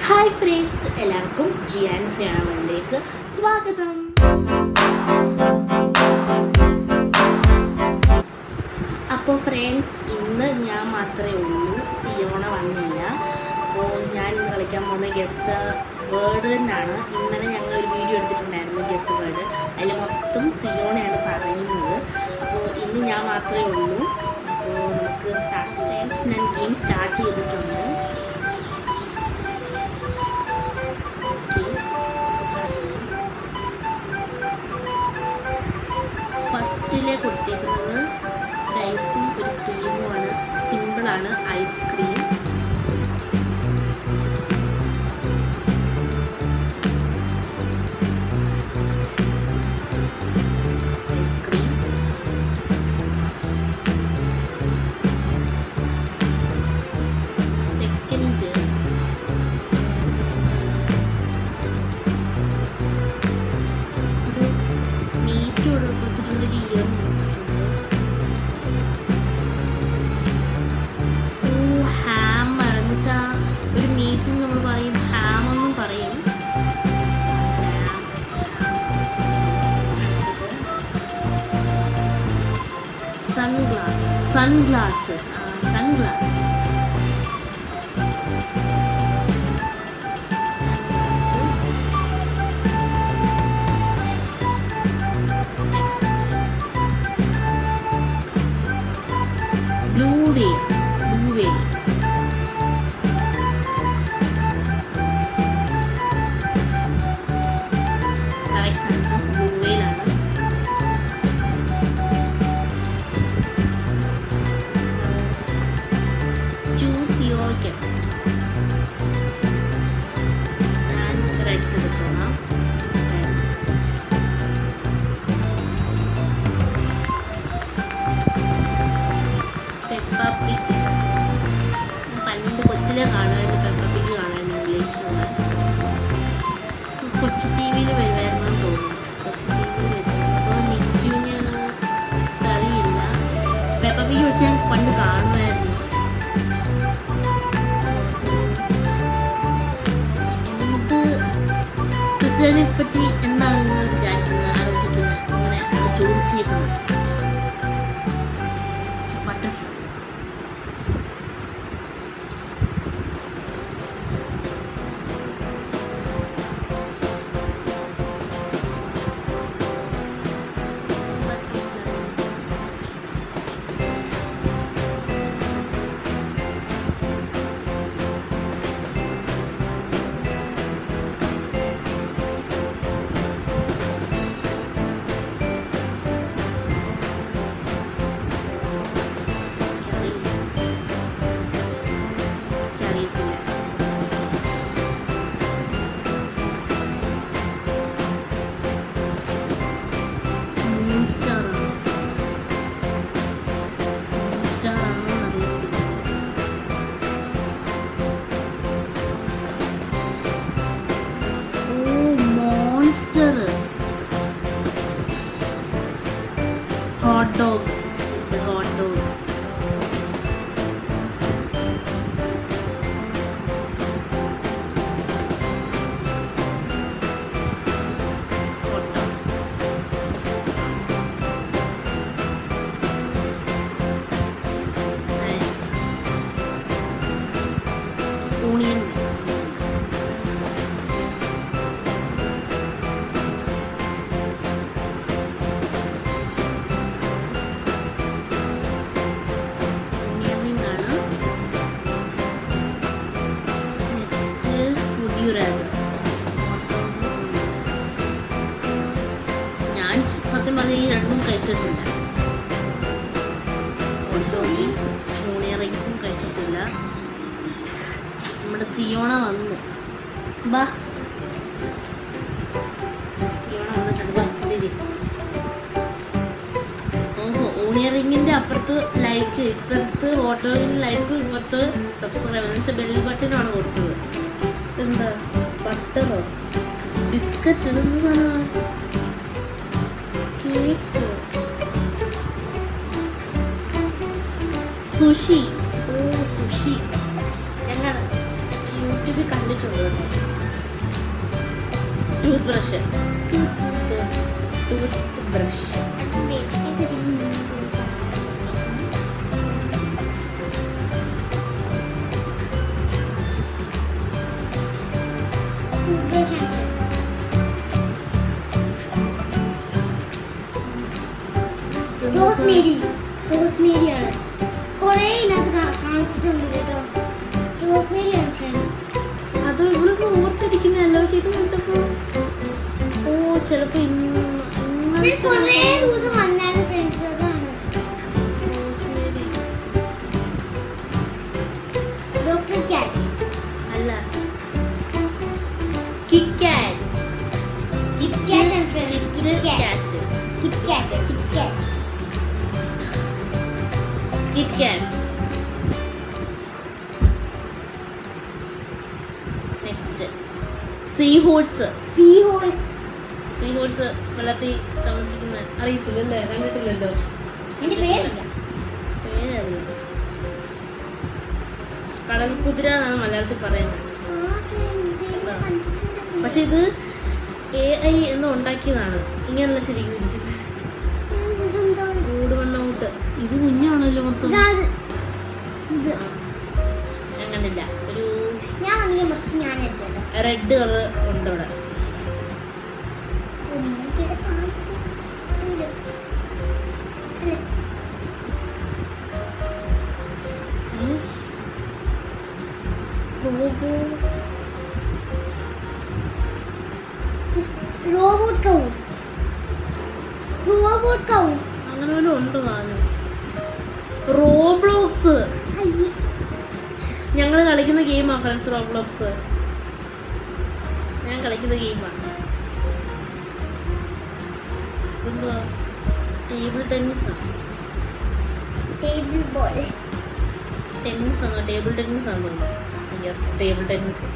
Hi friends, എല്ലാവർക്കും ജിയാൻസ് ചാനലിലേക്ക് സ്വാഗതം. അപ്പോൾ ഫ്രണ്ട്സ്, ഇന്ന് ഞാൻ മാത്രമേ ഉള്ളൂ, സിയോണ വന്നില്ല. അപ്പോൾ ഞാൻ ഇന്ന് കളിക്കാൻ പോകുന്ന ഗസ്റ്റ് വേർഡ് തന്നെയാണ്. ഇന്നലെ ഞങ്ങൾ ഒരു വീഡിയോ എടുത്തിട്ടുണ്ടായിരുന്നു ഗസ്റ്റ് വേർഡ്, അതിൽ മൊത്തം സിയോണയാണ് പറയുന്നത്. അപ്പോൾ ഇന്ന് ഞാൻ മാത്രമേ ഉള്ളൂ. അപ്പോൾ നമുക്ക് സ്റ്റാർട്ട് ചെയ്യാം. ഞാൻ ഗെയിം സ്റ്റാർട്ട് ചെയ്തിട്ടുണ്ട്. ഫസ്റ്റിലെ കൊടുത്തിരിക്കുന്നത് റൈസും ഒരു ക്രീമുമാണ്. സിമ്പിളാണ്, ഐസ്ക്രീം. സെക്കൻഡ് മീറ്റ് കൊടുത്തിട്ടുള്ള ഇയർ ഹാം എന്ന് വെച്ചാൽ ഒരു മീറ്റിന് നമ്മൾ പറയും ഹാം എന്നും പറയും. Sunglasses. Blueberry. Correct answer blueberry ആണ്. Choose your gift. ഞാൻ റെഡ് എടുത്തോളാം. Peppa pig. പണ്ട് കൊച്ചിലെ കാണുമായിരുന്നു പെപ്പ പിഗ്, കാണുമായിരുന്നു ഇംഗ്ലീഷിലുള്ള. കൊച്ചു ടി വിയിൽ വരുമായിരുന്നു തോന്നുന്നു. കൊച്ചു ടി വിയിൽ വരുമായിരുന്നു, അതോ മിജുവിനെയാണ് അറിയില്ല. പെപ്പ പിഗ് പക്ഷെ ഞാൻ പണ്ട് കാണുമായിരുന്നു. എന്ത് ക്രിസ്ത്യാനിയെ പറ്റി എന്താണ് നിങ്ങൾ വിചാരിക്കുന്നത്, ആലോചിക്കുന്നത്, അങ്ങനെ ചോദിച്ചേക്കുന്നത്? Butterfly. Hot dog. Hot dog. Onion. ഞാൻ സത്യം പറഞ്ഞ ഈ രണ്ടും കഴിച്ചിട്ടുണ്ട്. യൂണിയൻ റൈസും കഴിച്ചിട്ടില്ല. നമ്മുടെ സിയോണ വന്നു. ബാ, സിയോണ വന്നിട്ടുണ്ട്. ഓഹോ, ഓണിയൻ റിങ്ങിൻ്റെ അപ്പുറത്ത് ലൈക്ക്, ഇപ്പുറത്ത് ഓട്ടോയിൽ ലൈക്കും, ഇപ്പുറത്ത് സബ്സ്ക്രൈബ് എന്ന് വെച്ചാൽ ബെൽ ബട്ടനാണ് കൊടുത്തത്. എന്താ ബട്ടറോ ബിസ്ക്കറ്റ്? ഇതെന്ത് സാധനമാണ്? കേക്ക്. സുഷി. ഓ, സുഷി. ഞങ്ങൾ യൂട്യൂബിൽ കണ്ട തന്നിട്ടുണ്ട് കേട്ടോ. Tooth brush. റോസ്മേരി ആണ്. കൊറേ ഇതിനകത്ത് കാണിച്ചിട്ടുണ്ട് കേട്ടോ. റോസ്മേരി ആണ് ഫ്രണ്ട്സ്. അത് ഇവളൊക്കെ ഓർത്തിരിക്കുന്നല്ലോ. പക്ഷെ ഇത് കണ്ടപ്പോ ചിലപ്പോ കൊറേ ദിവസം വന്നാലും ഫ്രണ്ട്സ് അതാണ്. റോസ്മേരി ഡോക്ടർ കാറ്റ് അല്ല, കിറ്റ് കാറ്റ്. കിറ്റ് കാറ്റ് ആണ് friends. Kit Kat. Kit Kat. Kit Kat. Kit Kat. Next sea horse. Sea horse. Sea horse വെള്ളത്തിൽ താമസിക്കുന്ന അറിയത്തില്ലല്ലേ, കണ്ടിട്ടില്ലല്ലോ. എന്റെ പേരില്ല. പേരറിയാം. കടൽ കുതിര എന്നാണ് മലയാളത്തിൽ പറയുന്നത്. പക്ഷെ ഇത് AI എന്ന് ഉണ്ടാക്കിയതാണ്. ഇങ്ങനെയല്ല ശരിക്കും ഇരിക്കുന്നത്. കൂടുവണ്ണോട്ട് ഇത് കുഞ്ഞാണല്ലോ മൊത്തം. ഞാൻ കണ്ടില്ല. ഒരു റെഡ് കളർ ഉണ്ട് ഇവിടെ. റോബോട്ട് കൗ അങ്ങനെ വല്ലതും ഉണ്ട് താനും. റോബ്ലോക്സ്. ഞങ്ങൾ കളിക്കുന്ന ഗെയിമാ ഫ്രണ്ട്സ്. റോബ്ലോക്സ് ഞാൻ കളിക്കുന്ന ഗെയിമാണ്. എന്തുവാ? ടേബിൾ ടെന്നീസാണ്. Table ball. ടെന്നീസ് ആണോ? ടേബിൾ ടെന്നീസ് ആണോ? Yes, table tennis.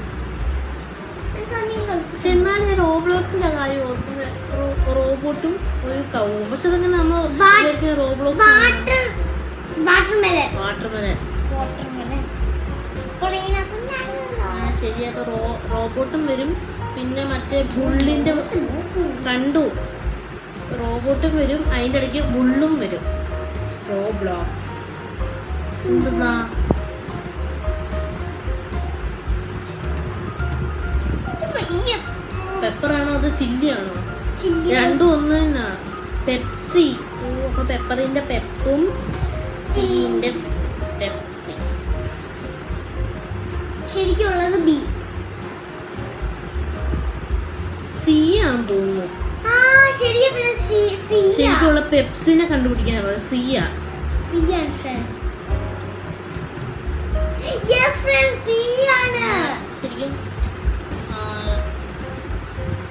പക്ഷെ എന്നാലും ഞാൻ റോബ്ലോക്സിന്റെ കാര്യം ഓർക്കുന്നത്. റോബോട്ടും ഒരു കൗവും. പക്ഷെ അതങ്ങനെ നമ്മൾ റോബ്ലോക്സ്. വാട്ടർമെലൻ. ശരിയാ. റോബോട്ടും വരും. പിന്നെ മറ്റേ ബുള്ളിന്റെ കണ്ടു. റോബോട്ടും വരും, അതിൻ്റെ ഇടയ്ക്ക് ബുള്ളും വരും. റോബ്ലോക്സ്. എന്തെന്നാ പെപ്പറാണോ അത് ചില്ലിയാണോ? രണ്ടും ഒന്ന് തന്നെ. പെപ്സി. അപ്പൊ പെപ്പറിന്റെ പെപ്പും സീന്റെ പെപ്സി. ശരിക്കുള്ളത് ബി. സി ആണെന്ന് തോന്നുന്നു. ശരിക്കുള്ള പെപ്സിനെ കണ്ടുപിടിക്കാൻ സിയാ. ശരിക്കും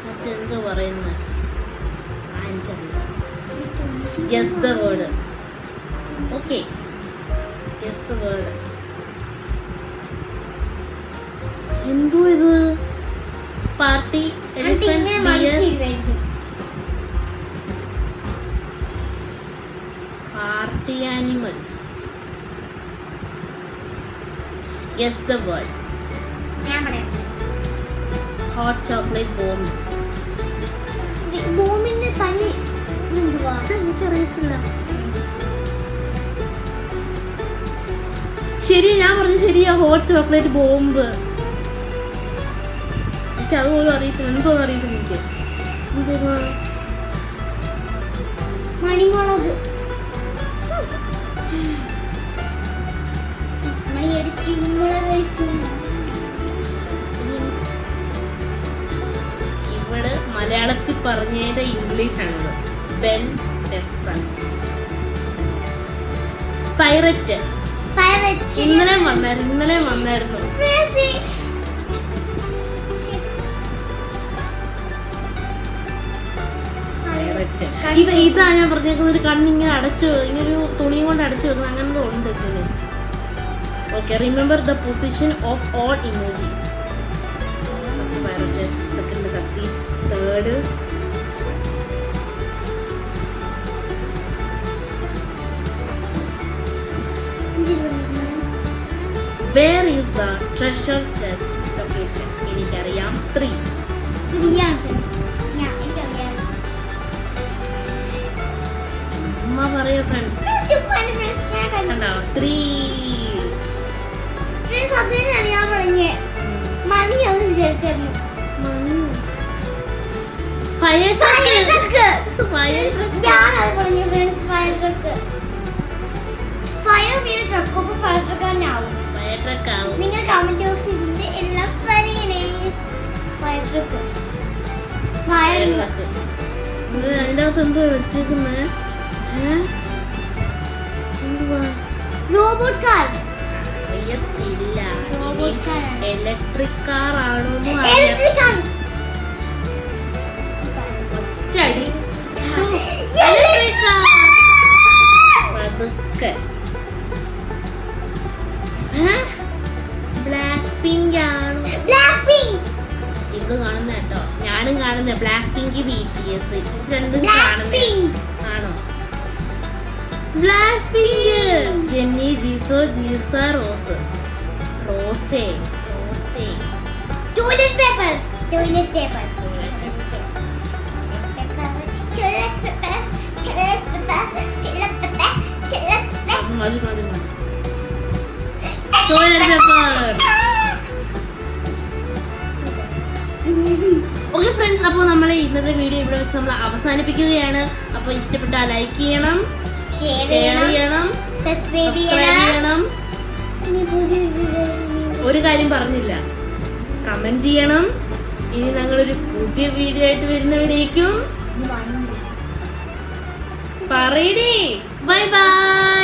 മറ്റെന്തോ പറയുന്നത് എനിക്കറിയില്ല. Guess the word. Okay, guess the word. എന്തോ ഇത്? Party elephant beer. Party animals. Guess the word. Hot chocolate bomb. ബോംബിന്റെ തനി എന്തുവാ? എനിക്കറിയത്തില്ല. ശരി, ഞാൻ പറഞ്ഞു ശരിയാ. Hot chocolate bomb. എനിക്ക് അതുപോലും അറിയത്തില്ല. എന്തോന്ന് അറിയത്തില്ല എനിക്ക്. എന്തുവാ? മണിമുളക്. ഇവള് മലയാളത്തിൽ പറഞ്ഞതിന്റെ ഇംഗ്ലീഷാണിത്. Bell pepper. പൈററ്റ്. ഇന്നലെ വന്നായിരുന്നു. ഇതാ ഞാൻ പറഞ്ഞേക്കുന്നത്. ഒരു കണ്ണിങ്ങനെ അടച്ചു, ഇങ്ങനൊരു തുണിയും കൊണ്ട് അടച്ചു വെക്കുന്നത്. അങ്ങനത്തെ ഉണ്ട് ഇതിന്. Okay, remember the position of all emojis. First pirate, second കത്തി, third where is the treasure chest located? പറയാം 3. 3 ആണ് friends. എനിക്കറിയാം. അമ്മ പറയോ ഫ്രണ്ട്സ്? ചുമ്മാ friends, ഞാൻ കണ്ടു. കണ്ടോ 3. Friends, അത് തന്നെയാണ് ഞാൻ പറഞ്ഞേ. മണിയാന്ന് വിചാരിച്ചായിരുന്നു. Fire Fire truck. truck. Fire truck. ഞാനത് പറഞ്ഞു friends, fire truck. Fire വീണ truck അപ്പൊ fire truck തന്നെ ആവും. ഫയർ ട്രക്ക് ആവും. നിങ്ങൾ കമന്റ് ബോക്സിൽ ഇതിന്റെ എല്ലാം പറയണേ. Fire truck. Fire truck. അതിന്റെ അകത്ത് എന്തോ വെച്ചേക്കുന്നത്? എന്തുവാ? Robot car. അറിയത്തില്ല. Robot car. ഇലക്ട്രിക് കാർ ആണോ ഇലക്ട്രിക് കാർ. ഒറ്റടി. Electric car. പതുക്കെ. ബ്ലാക്ക് പിങ്ക് ആണോ? Blackpink. ഇവിടെ കാണുന്ന കേട്ടോ. ഞാനും കാണുന്ന ബ്ലാക്ക് പിങ്ക് BTS രണ്ടും ബ്ലാക്ക് കാണുന്ന പിങ്ക്. ആണോ? Blackpink. Jennie, Jisoo, Lisa, Rose. Rose. Rose. Toilet paper. Toilet paper. മതി മതി മതി. Toilet paper. ഓക്കെ ഫ്രണ്ട്സ്, അപ്പോൾ നമ്മൾ ഇന്നത്തെ വീഡിയോ ഇവിടെ വെച്ച് നമ്മൾ അവസാനിപ്പിക്കുകയാണ്. അപ്പോൾ ഇഷ്ടപ്പെട്ടാൽ ലൈക്ക് ചെയ്യണം, ഷെയർ ചെയ്യണം, സബ്സ്ക്രൈബ് സബ്സ്ക്രൈബ് ചെയ്യണം. ഇനി പുതിയ വീഡിയോ ഒരു കാര്യം പറഞ്ഞില്ല, കമന്റ് ചെയ്യണം. ഇനി ഞങ്ങളൊരു പുതിയ വീഡിയോ ആയിട്ട് വരുന്നവരേക്കും പറയടേ ബൈ ബൈ.